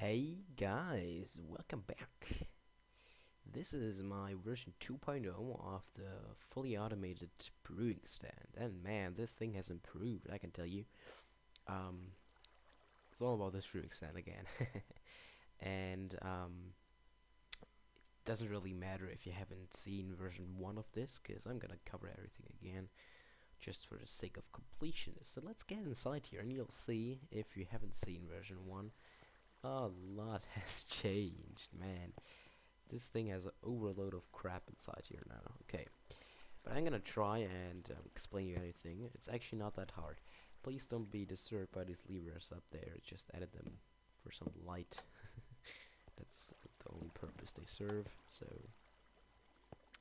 Hey guys, welcome back. This is my version 2.0 of the fully automated brewing stand, and man, this thing has improved, I can tell you. Um, it's all about this brewing stand again. And it doesn't really matter if you haven't seen version 1 of this, because I'm gonna cover everything again, just for the sake of completion. So let's get inside here, and you'll see, if you haven't seen version 1, a lot has changed, man. This thing has an overload of crap inside here now. Okay, but I'm gonna try and explain you anything. It's actually not that hard. Please don't be disturbed by these levers up there. Just added them for some light. That's the only purpose they serve. So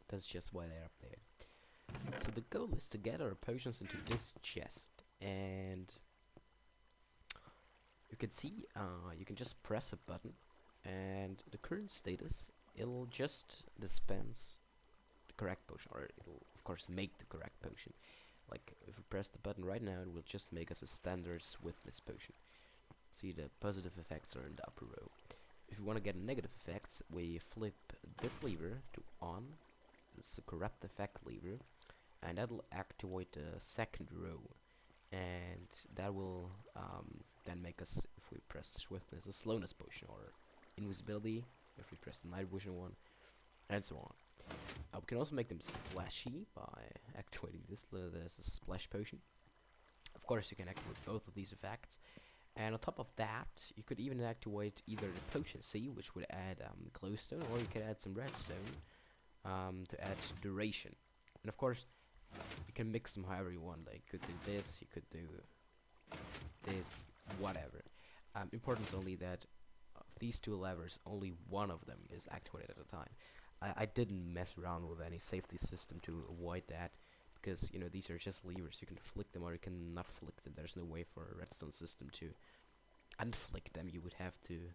that's just why they're up there. So the goal is to get our potions into this chest, and you can see you can just press a button, and the current status, it'll just dispense the correct potion, or it'll of course make the correct potion. Like if we press the button right now, it will just make us a standard swiftness potion. See, the positive effects are in the upper row. If we want to get negative effects, we flip this lever to on. It's the corrupt effect lever, and that'll activate the second row, and that will then make us, if we press swiftness, a slowness potion, or invisibility if we press the night vision one, and so on. We can also make them splashy by activating this. There's a splash potion. Of course, you can activate both of these effects, and on top of that, you could even activate either the potency, which would add glowstone, or you could add some redstone to add duration. And of course, you can mix them however you want. Like, you could do this, you could do this, whatever. Important is only that of these two levers, only one of them is activated at a time. I didn't mess around with any safety system to avoid that, because you know these are just levers. You can flick them or you can not flick them. There's no way for a redstone system to unflick them. You would have to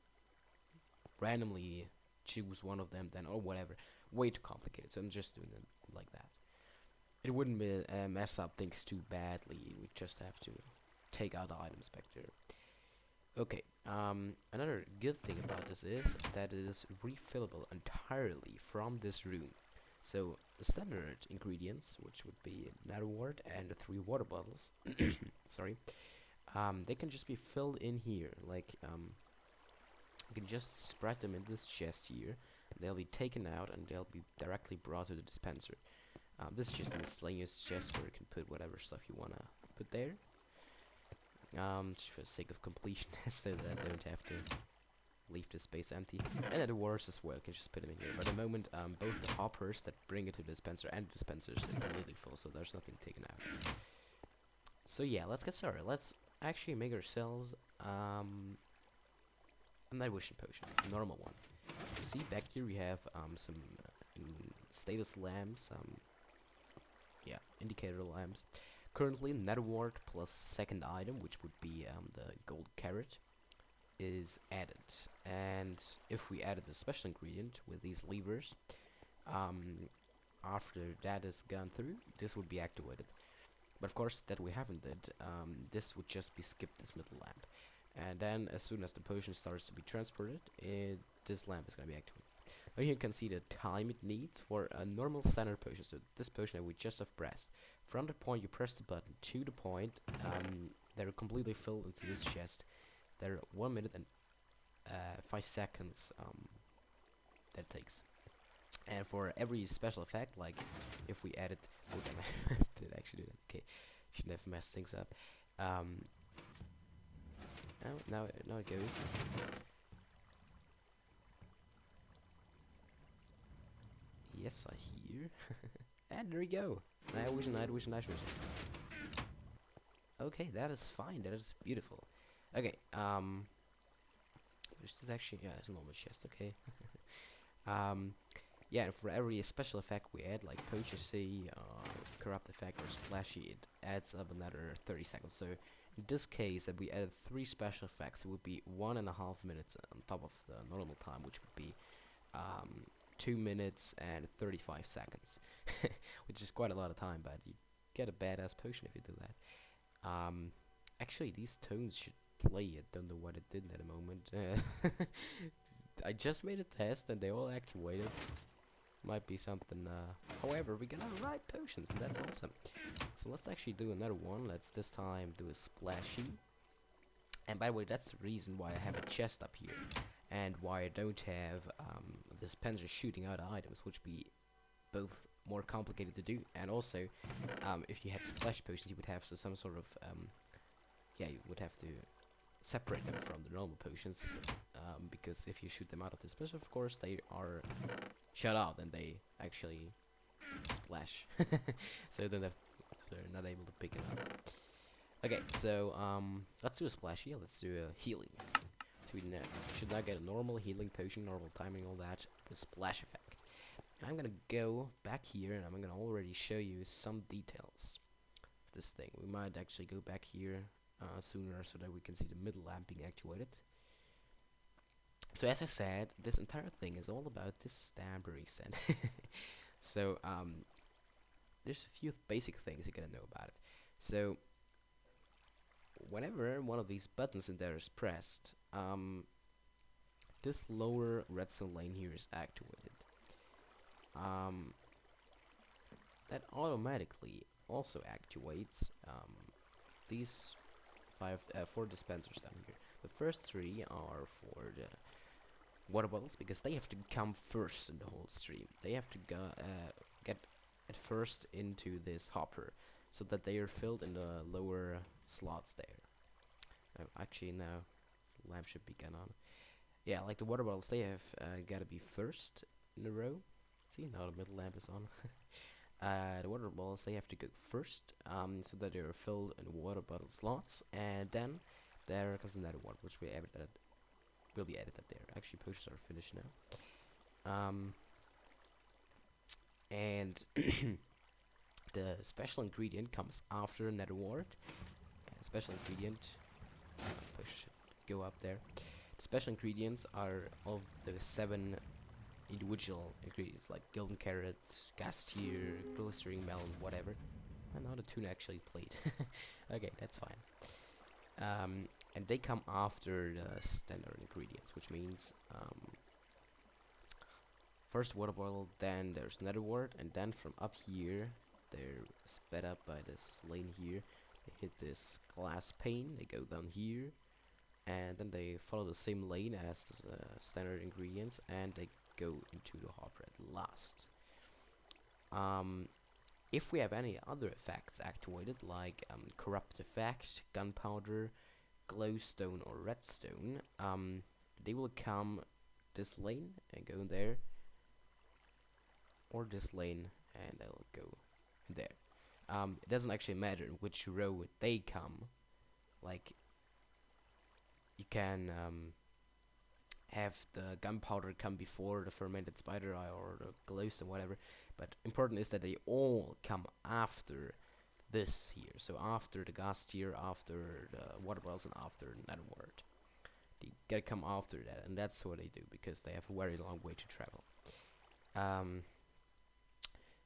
randomly choose one of them, then or whatever. Way too complicated. So I'm just doing it like that. It wouldn't be, mess up things too badly. We just have to take out the items back there. Okay, another good thing about this is that it is refillable entirely from this room. So the standard ingredients, which would be nether wart and the 3 water bottles, sorry, they can just be filled in here. Like, you can just spread them in this chest here. They'll be taken out and they'll be directly brought to the dispenser. This is just a miscellaneous chest where you can put whatever stuff you wanna put there. Just for the sake of completion, so that I don't have to leave the space empty. And then the wars as well, you can just put them in here. But at the moment, both the hoppers that bring it to the dispenser and the dispensers are completely full, so there's nothing taken out. So yeah, let's get started. Let's actually make ourselves a night vision potion, a normal one. You see back here we have some status lamps, yeah, indicator lamps. Currently, nether wart plus second item, which would be the gold carrot, is added. And if we added a special ingredient with these levers, after that is gone through, this would be activated. But of course, that we haven't did, this would just be skipped, this middle lamp. And then, as soon as the potion starts to be transported, this lamp is going to be activated. Now here you can see the time it needs for a normal standard potion. So this potion that we just have pressed, from the point you press the button to the point they're completely filled into this chest, they're 1 minute and 5 seconds that takes. And for every special effect, like if we added, oh damn, I did actually do that. Okay, shouldn't have messed things up. Now it goes. Yes, I hear. And there we go. Night vision. Okay, that is fine. That is beautiful. Okay, which is actually, yeah, it's a normal chest. Okay. Yeah, and for every special effect we add, like potency, corrupt effect, or splashy, it adds up another 30 seconds. So in this case, if we added 3 special effects, it would be 1.5 minutes on top of the normal time, which would be 2 minutes and 35 seconds, which is quite a lot of time, but you get a badass potion if you do that. Actually, these tones should play it. Don't know what it did at the moment. I just made a test and they all activated. Might be something. However, we got our right potions and that's awesome. So let's actually do another one. Let's this time do a splashy. And by the way, that's the reason why I have a chest up here, and why I don't have dispenser shooting out items, which be both more complicated to do, and also if you had splash potions, you would have some sort of yeah, you would have to separate them from the normal potions, because if you shoot them out of dispenser, of course they are shut out and they actually splash, so then they're not able to pick it up. Okay, so let's do a splashy. Let's do a healing. Should not get a normal healing potion, normal timing, all that. The splash effect. I'm gonna go back here and I'm gonna already show you some details of this thing. We might actually go back here sooner so that we can see the middle lamp being activated. So as I said, this entire thing is all about this Stanbury scent. So there's a few basic things you gotta know about it. So whenever one of these buttons in there is pressed, this lower redstone lane here is activated. That automatically also activates these four dispensers down here. The first three are for the water bottles because they have to come first in the whole stream. They have to get at first into this hopper, so that they are filled in the lower slots there. Oh, actually, now the lamp should be gone on. Yeah, like the water bottles, they have gotta be first in a row. See, now the middle lamp is on. The water bottles, they have to go first, so that they are filled in water bottle slots, and then there comes another one, which will be added up there. Actually, potions are finished now. And the special ingredient comes after nether wart. Special ingredient should go up there. The special ingredients are of the 7 individual ingredients, like golden carrot, gas tier, glistering melon, whatever. I know the tune actually played. Okay, that's fine. And they come after the standard ingredients, which means first water bottle, then there's nether wart, and then from up here they're sped up by this lane here. They hit this glass pane, they go down here, and then they follow the same lane as the standard ingredients, and they go into the hopper at last. If we have any other effects activated, like corrupt effect, gunpowder, glowstone, or redstone, they will come this lane and go in there, or this lane and they'll go in there. It doesn't actually matter in which row they come. Like, you can have the gunpowder come before the fermented spider eye or the glowstone, whatever, but important is that they all come after this here. So after the gas tier, after the water bottles, and after nether wart. They gotta come after that, and that's what they do because they have a very long way to travel.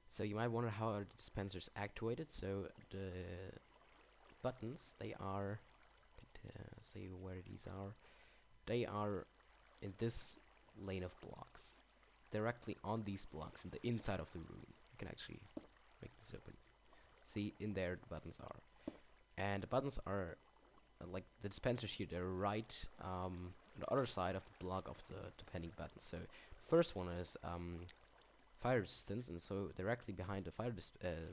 So you might wonder how are the dispensers activated. So the buttons, they are, say where these are. They are in this lane of blocks, directly on these blocks in the inside of the room. You can actually make this open. See, in there the buttons are, and the buttons are like the dispensers here. They're right on the other side of the block of the depending buttons. So the first one is fire resistance, and so directly behind the fire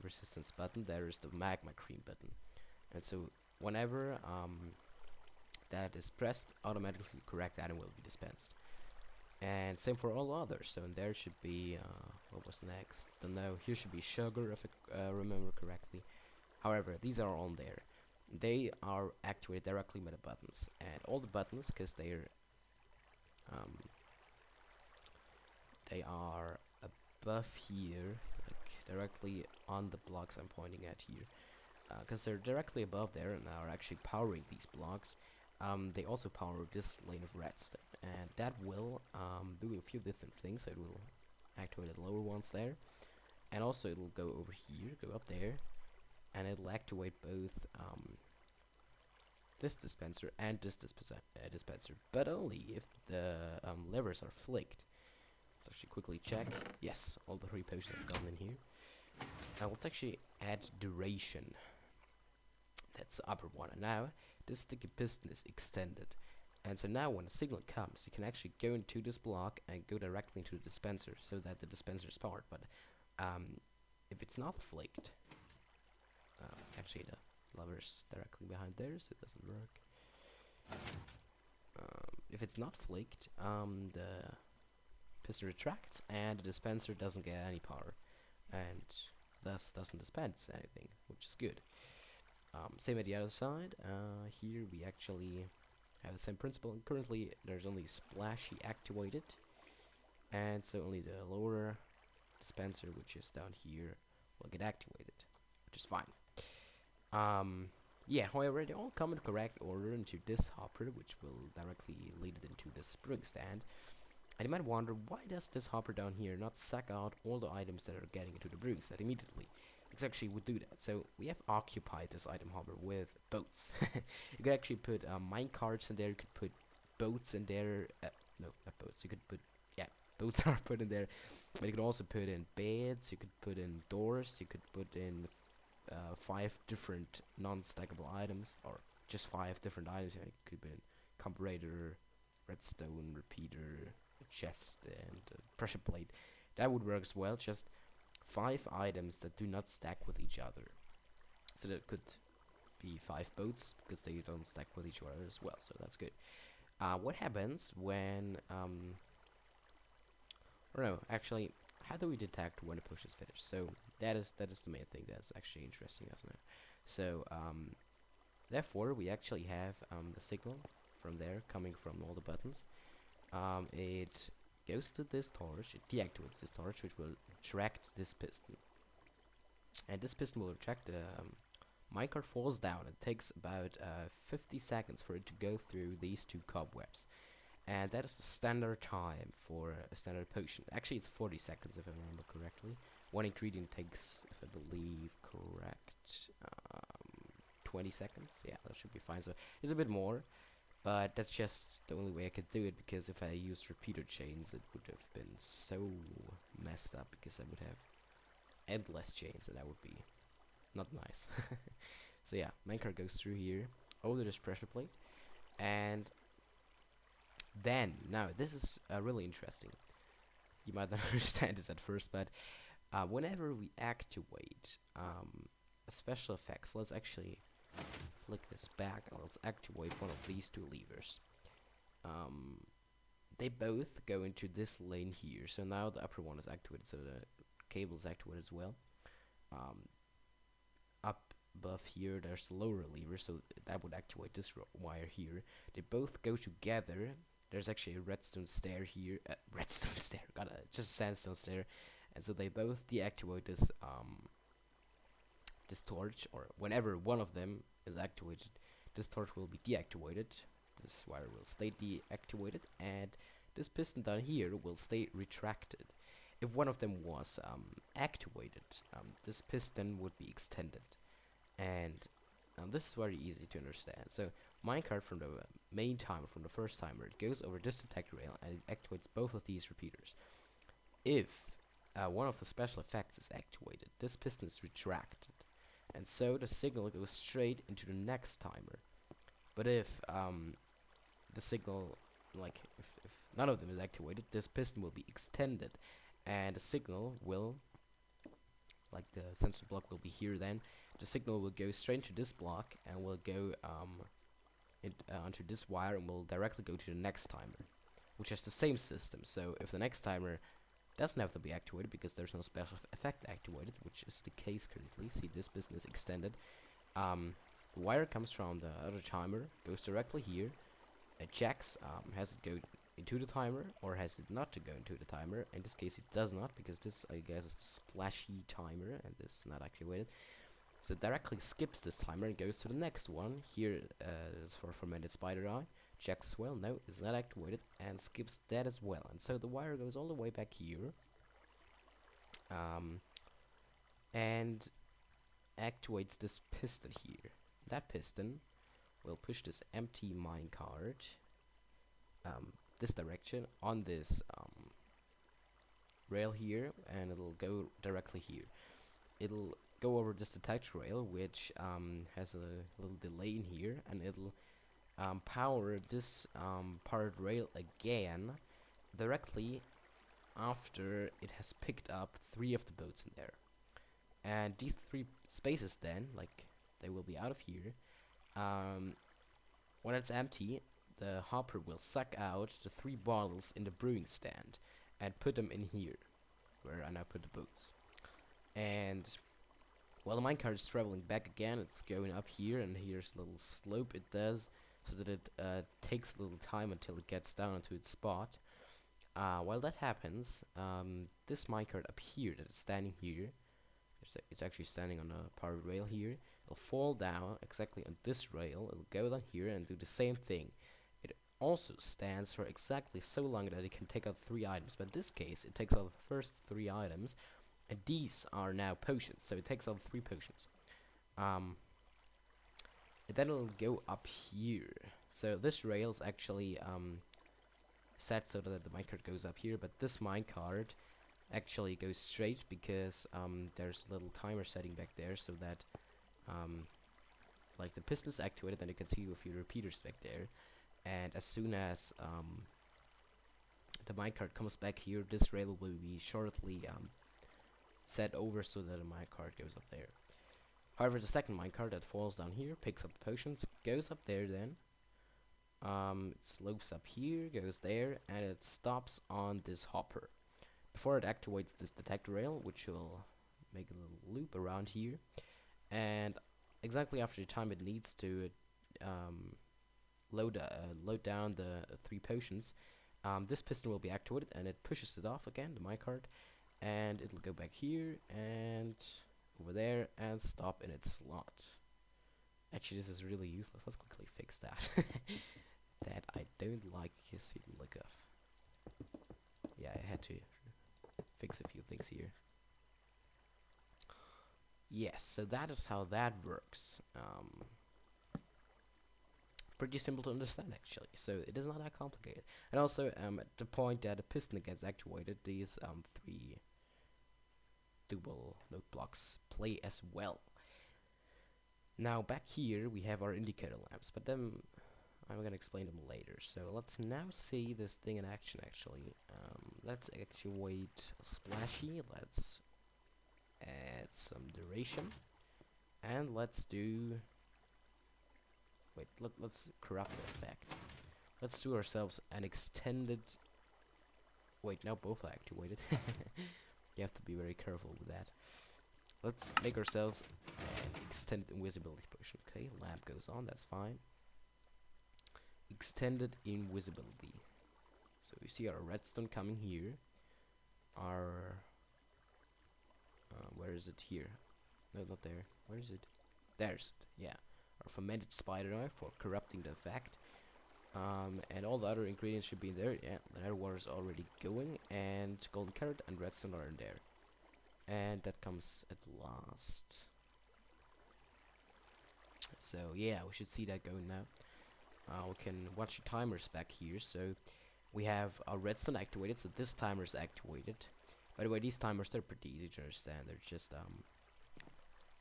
resistance button there is the magma cream button, and so whenever that is pressed, automatically correct item will be dispensed. And same for all others. So there should be what was next? Don't know. Here should be sugar if I remember correctly. However, these are on there. They are activated directly by the buttons, and all the buttons, because they are above here, like directly on the blocks I'm pointing at here, because they're directly above there and are actually powering these blocks. They also power this lane of redstone, and that will do a few different things. So it will activate the lower ones there, and also it will go over here, go up there, and it will activate both this dispenser and this dispenser, but only if the levers are flicked. Let's actually quickly check. Yes, all the 3 potions have gone in here. Now let's actually add duration. That's the upper one. And now this sticky piston is extended. And so now when a signal comes, you can actually go into this block and go directly into the dispenser so that the dispenser is powered. But if it's not flicked, actually the lever's directly behind there, so it doesn't work. If it's not flicked, the piston retracts and the dispenser doesn't get any power, and thus doesn't dispense anything, which is good. Same at the other side. Here we actually have the same principle, and currently there's only splashy activated, and so only the lower dispenser, which is down here, will get activated, which is fine. Yeah, however, they all come in correct order into this hopper, which will directly lead it into this brewing stand. And you might wonder, why does this hopper down here not suck out all the items that are getting into the brewing stand immediately? Because actually would do that. So we have occupied this item hopper with boats. You could actually put mine carts in there. You could put boats in there. No, not boats. You could put, yeah, boats are put in there. But you could also put in beds. You could put in doors. You could put in 5 different non-stackable items, or just 5 different items. You could put in comparator, redstone, repeater, chest, and pressure plate. That would work as well. Just 5 items that do not stack with each other. So that could be 5 boats because they don't stack with each other as well. So that's good. What happens when or no, actually, how do we detect when a push is finished? So that is the main thing that's actually interesting us now. So therefore we actually have the signal from there coming from all the buttons. It goes to this torch, it deactivates this torch, which will retract this piston. And this piston will retract the minecart falls down. It takes about 50 seconds for it to go through these 2 cobwebs. And that is the standard time for a standard potion. Actually, it's 40 seconds if I remember correctly. One ingredient takes, if I believe correct, 20 seconds. Yeah, that should be fine. So it's a bit more. But that's just the only way I could do it, because if I used repeater chains, it would have been so messed up, because I would have endless chains, and that would be not nice. So yeah, minecart goes through here over this pressure plate, and then, now this is really interesting. You might not understand this at first, but whenever we activate special effects, let's actually flick this back and let's activate one of these 2 levers. They both go into this lane here. So now the upper one is activated, so the cable is activated as well. Up above here there's the lower lever, so that would activate this wire here. They both go together. There's actually a redstone stair here. Redstone stair, just a sandstone stair. And so they both deactivate this this torch, or whenever one of them is activated, this torch will be deactivated. This wire will stay deactivated, and this piston down here will stay retracted. If one of them was activated, this piston would be extended, and this is very easy to understand. So minecart from the main timer, from the first timer, it goes over this detect rail and it activates both of these repeaters. If one of the special effects is activated, this piston is retracted, and so the signal goes straight into the next timer. But if the signal, like if none of them is activated, this piston will be extended, and the signal will, like the sensor block will be here, then the signal will go straight to this block and will go onto this wire and will directly go to the next timer, which is the same system. So if the next timer doesn't have to be activated because there's no special effect activated, which is the case currently, see this piston is extended, the wire comes from the other timer, goes directly here, it checks, has it go into the timer or has it not to go into the timer. In this case it does not, because this, I guess, is the splashy timer and this is not activated. So it directly skips this timer and goes to the next one. Here is for fermented spider eye. Checks as well, no, it's not activated, and skips that as well. And so the wire goes all the way back here, and activates this piston here. That piston we'll push this empty minecart this direction on this rail here, and it'll go directly here. It'll go over this detect rail, which has a little delay in here, and it'll power this powered rail again directly after it has picked up 3 of the boats in there. And these 3 spaces then, like, they will be out of here. When it's empty, the hopper will suck out the 3 bottles in the brewing stand and put them in here, where I now put the boats. And while the minecart is traveling back again, it's going up here, and here's a little slope it does, so that it takes a little time until it gets down to its spot. While that happens, this minecart up here that is standing here, it's actually standing on a powered rail here, it'll fall down exactly on this rail, it'll go down here and do the same thing. It also stands for exactly so long that it can take out 3 items, but in this case it takes out the first 3 items, and these are now potions, so it takes out 3 potions. And then it'll go up here. So this rail is actually set so that the minecart goes up here, but this minecart actually goes straight because there's a little timer setting back there, so that like the piston is activated, then you can see a few repeaters back there, and as soon as the minecart comes back here, this rail will be shortly set over so that the minecart goes up there. However, the second minecart that falls down here picks up the potions, goes up there then. It slopes up here, goes there, and it stops on this hopper. Before it activates this detect rail, which will make a little loop around here. And exactly after the time it needs to load down the 3 potions, this piston will be activated, and it pushes it off again, the minecart, and it'll go back here and over there and stop in its slot. Actually, this is really useless. Let's quickly fix that. That I don't like his look of. Yeah, I had to fix a few things here. Yes, so that is how that works. Pretty simple to understand, actually. So it is not that complicated. And also, at the point that the piston gets activated, these 3 double note blocks play as well. Now back here we have our indicator lamps, but then I'm gonna explain them later. So let's now see this thing in action. Actually, let's activate splashy. Let's add some duration, and let's do. Wait, let's corrupt the effect. Let's do ourselves an extended. Wait, now both are activated. You have to be very careful with that. Let's make ourselves an extended invisibility potion. Okay, lamp goes on, that's fine. Extended invisibility. So you see our redstone coming here. Our where is it here? No, not there. Where is it? There's it. Yeah, our fermented spider eye for corrupting the effect. And all the other ingredients should be in there. Yeah, the nether water is already going, and golden carrot and redstone are in there. And that comes at last. So yeah, we should see that going now. We can watch the timers back here. So we have our redstone activated, so this timer is activated. By the way, these timers, they're pretty easy to understand. They're just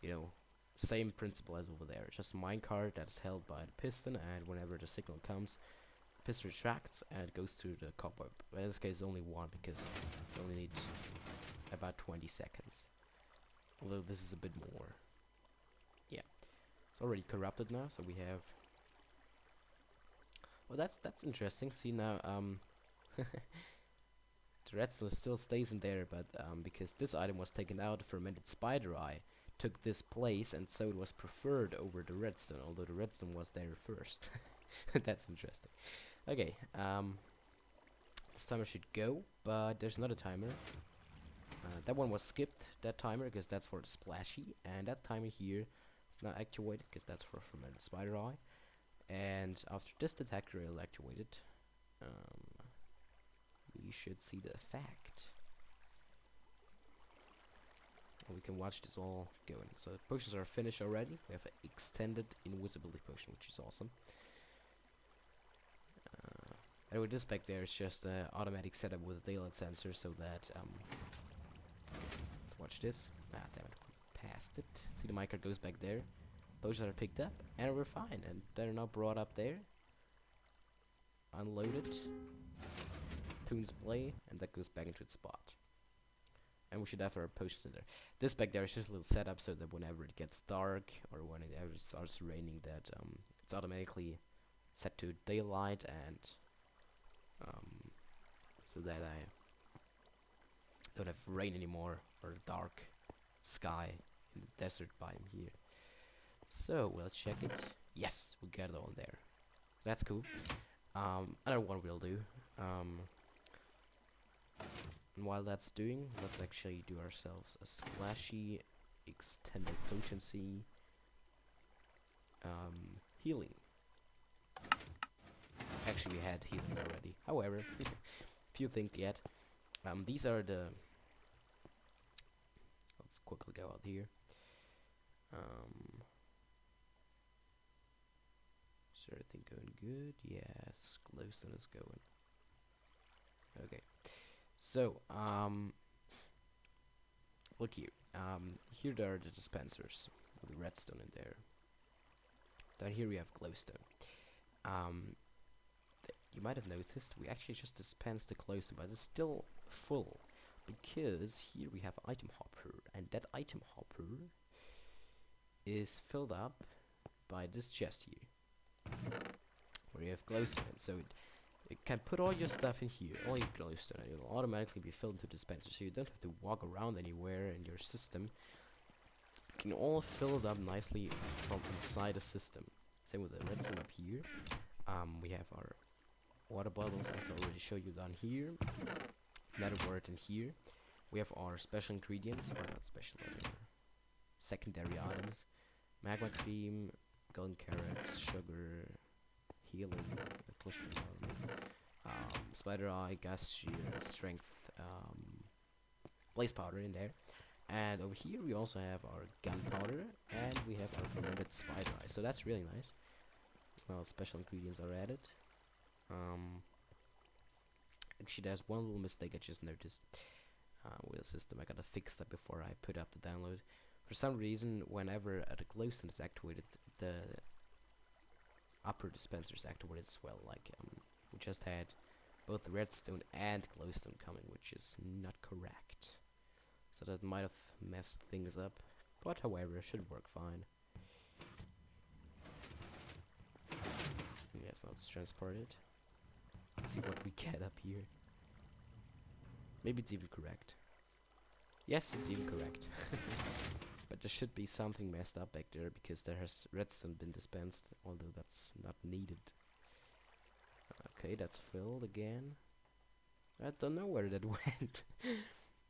you know, same principle as over there. Just a minecart that's held by the piston, and whenever the signal comes, the piston retracts and it goes through the cobweb. But in this case, only 1 because you only need about 20 seconds. Although this is a bit more. Yeah, it's already corrupted now, so we have. Well, that's interesting. See now, the redstone still stays in there, but because this item was taken out, the fermented spider eye took this place, and so it was preferred over the redstone, although the redstone was there first. That's interesting. Okay, this timer should go, but there's another timer. That one was skipped, that timer, because that's for the splashy, and that timer here is not activated because that's for fermented spider eye. And after this detector is activated, we should see the effect. And we can watch this all going. So the potions are finished already. We have an extended invisibility potion, which is awesome. And with this back there, it's just an automatic setup with a daylight sensor, so that let's watch this. Ah, damn it, past it. See the micro goes back there. Potions are picked up, and we're fine. And they're now brought up there, unloaded. Tunes play, and that goes back into its spot. And we should have our potions in there. This back there is just a little setup so that whenever it gets dark or whenever it starts raining, that it's automatically set to daylight, and so that I don't have rain anymore or dark sky in the desert biome here. So let's check it. Yes, we got it all there. That's cool. Another one we'll do. And while that's doing, let's actually do ourselves a splashy extended potency healing. Actually, we had healing already. However, if you think yet, these are the. Let's quickly go out here. Is everything going good? Yes, glowstone is going. Okay. So, look here. Here there are the dispensers with the redstone in there. Down here we have glowstone. You might have noticed we actually just dispensed the glowstone, but it's still full because here we have item hopper, and that item hopper is filled up by this chest here, where you have glowstone. So it can put all your stuff in here, all your glowstone, and it'll automatically be filled into the dispenser, so you don't have to walk around anywhere in your system. You can all fill it up nicely from inside the system. Same with the redstone up here. We have our water bottles, as I already showed you down here. Another word in here. We have our special ingredients, or not special, but secondary items. Magma cream, golden carrots, sugar, healing, spider eye, gas shield, strength, blaze powder in there. And over here we also have our gunpowder, and we have our fermented spider eye. So that's really nice. Well, special ingredients are added. Actually, there's one little mistake I just noticed with the system. I gotta fix that before I put up the download. For some reason, whenever the glowstone is activated, the upper dispenser is activated as well. Like we just had both redstone and glowstone coming, which is not correct. So that might have messed things up, but however, it should work fine. Yes, now it's transported. Let's see what we get up here. Maybe it's even correct. Yes, it's even correct. But there should be something messed up back there, because there has redstone been dispensed, although that's not needed. Okay, that's filled again. I don't know where that went.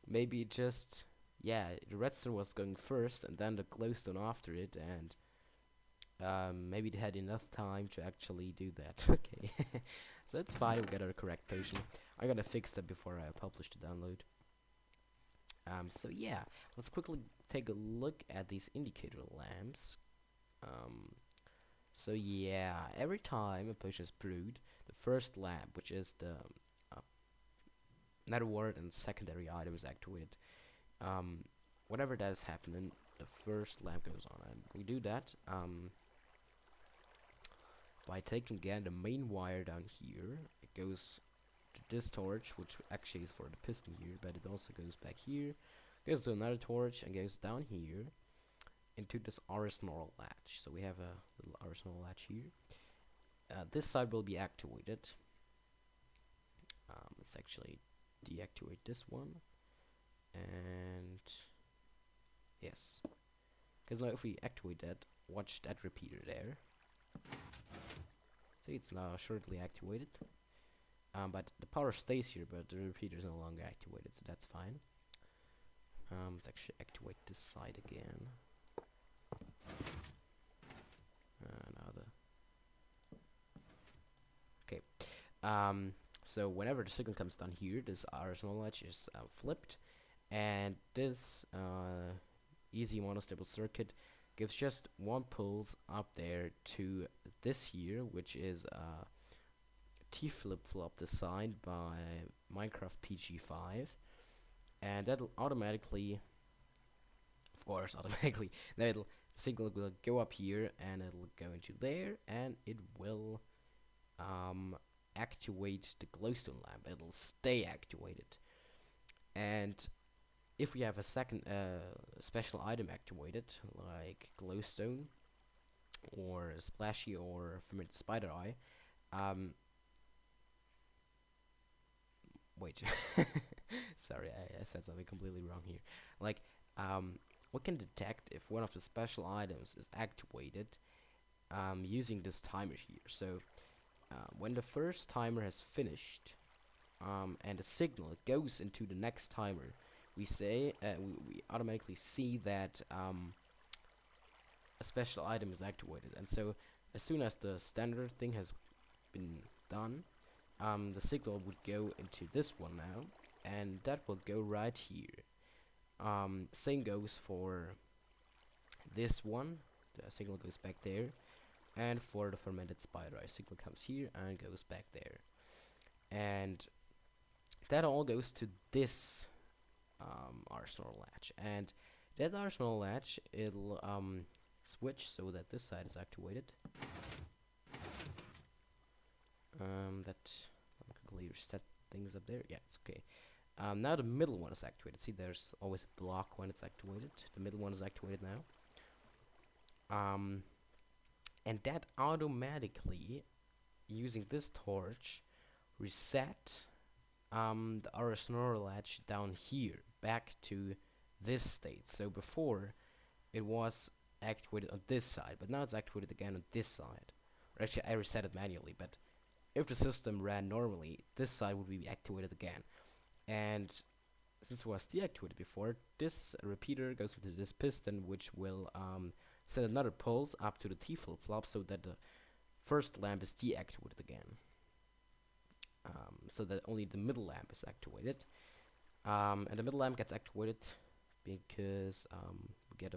Maybe it just, yeah, the redstone was going first and then the glowstone after it, and maybe they had enough time to actually do that. Okay, so that's fine. We got our correct potion. I'm gonna fix that before I publish the download. So yeah, let's quickly take a look at these indicator lamps. So yeah, every time a potion is brewed, the first lamp, which is the netherward and secondary item, is activated. Whenever that is happening, the first lamp goes on, and we do that by taking again the main wire down here. It goes to this torch, which actually is for the piston here, but it also goes back here, goes to another torch, and goes down here into this arsenal latch. So we have a little arsenal latch here. This side will be activated. Let's actually deactivate this one, and yes, because now if we activate that, watch that repeater there. See, it's now shortly activated, but the power stays here, but the repeater is no longer activated, so that's fine. Let's actually activate this side again. Now the okay. So whenever the signal comes down here, this arsenal latch is flipped, and this easy monostable circuit gives just one pulse up there to this here, which is T flip-flop designed by Minecraft PG5, and that'll automatically, of course, automatically, the signal will go up here and it'll go into there, and it will activate the glowstone lamp. It'll stay activated, and if we have a second special item activated, like glowstone or splashy or fermented spider eye, wait, sorry, I said something completely wrong here. Like, we can detect if one of the special items is activated using this timer here. So, when the first timer has finished and the signal goes into the next timer, we say we automatically see that a special item is activated. And so, as soon as the standard thing has been done, the signal would go into this one now, and that will go right here. Same goes for this one. The signal goes back there, and for the fermented spider eye, signal comes here and goes back there, and that all goes to this arsenal latch. And that arsenal latch, it'll switch so that this side is activated. That I'm quickly reset things up there. Yeah, it's okay. Now the middle one is activated. See, there's always a block when it's activated. The middle one is activated now. And that automatically, using this torch, reset the arsenal latch down here back to this state. So before it was activated on this side, but now it's activated again on this side. Or actually, I reset it manually, but if the system ran normally, this side would be activated again. And since it was deactivated before, this repeater goes into this piston, which will send another pulse up to the T flip-flop so that the first lamp is deactivated again. So that only the middle lamp is activated. And the middle lamp gets activated because we get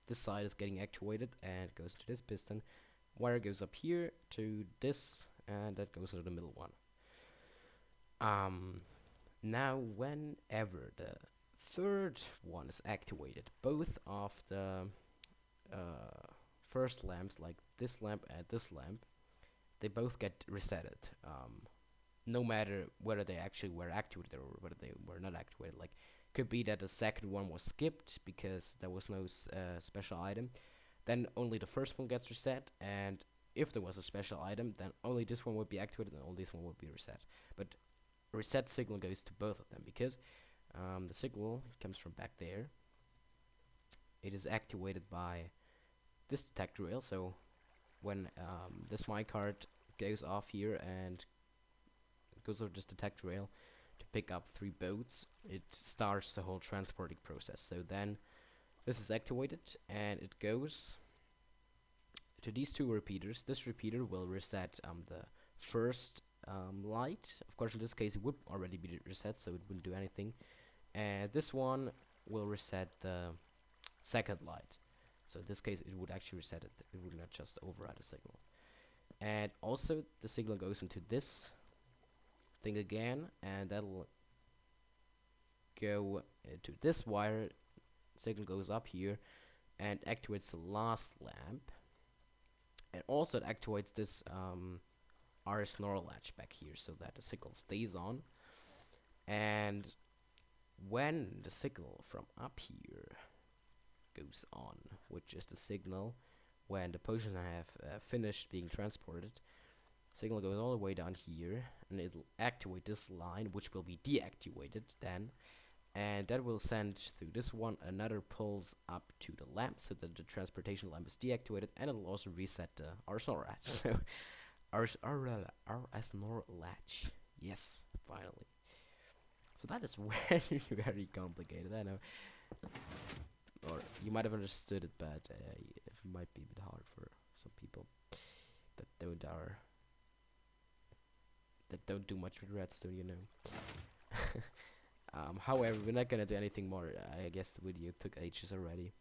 this side is getting activated and goes to this piston. Wire goes up here to this, and that goes to the middle one. Now, whenever the third one is activated, both of the first lamps, like this lamp and this lamp, they both get resetted. No matter whether they actually were activated or whether they were not activated. Like, could be that the second one was skipped because there was no special item. Then only the first one gets reset, and if there was a special item, then only this one would be activated and only this one would be reset. But reset signal goes to both of them because the signal comes from back there. It is activated by this detector rail. So when this minecart goes off here and goes over this detector rail to pick up 3 boats, it starts the whole transporting process. So then this is activated and it goes to these 2 repeaters. This repeater will reset the first light. Of course, in this case, it would already be reset, so it wouldn't do anything. And this one will reset the second light. So in this case, it would actually reset it. It would not just override the signal. And also, the signal goes into this thing again, and that'll go to this wire. Signal goes up here and activates the last lamp. And also, it activates this arsenal latch back here so that the signal stays on. And when the signal from up here goes on, which is the signal when the potions have finished being transported, signal goes all the way down here, and it'll activate this line, which will be deactivated then, and that will send through this one another pulse up to the lamp so that the transportation lamp is deactivated, and it'll also reset the arsenal latch. So arsenal latch, yes, finally. So that is very, very complicated, I know. Or you might have understood it, but it might be a bit hard for some people that don't do much with redstone, you know. However, we're not gonna do anything more. I guess the video took ages already.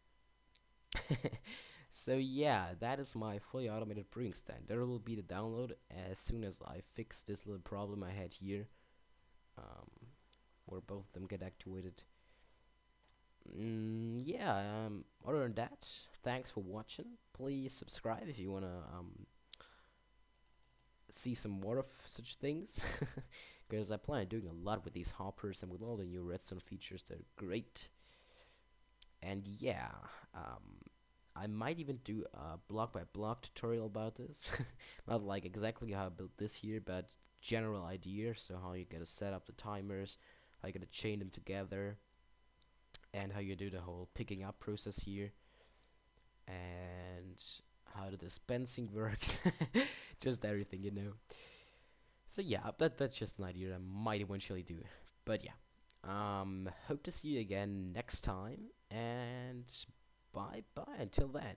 So yeah, that is my fully automated brewing stand. There will be the download as soon as I fix this little problem I had here, um, where both of them get activated. Yeah. Other than that, thanks for watching. Please subscribe if you wanna see some more of such things, because I plan on doing a lot with these hoppers and with all the new redstone features. They're great. And yeah, I might even do a block by block tutorial about this. Not like exactly how I built this here, but general idea. So how you gotta set up the timers, how you gotta chain them together, and how you do the whole picking up process here, and how the dispensing works. Just everything, you know. So yeah, that's just an idea I might eventually do. But yeah, hope to see you again next time, and bye bye until then.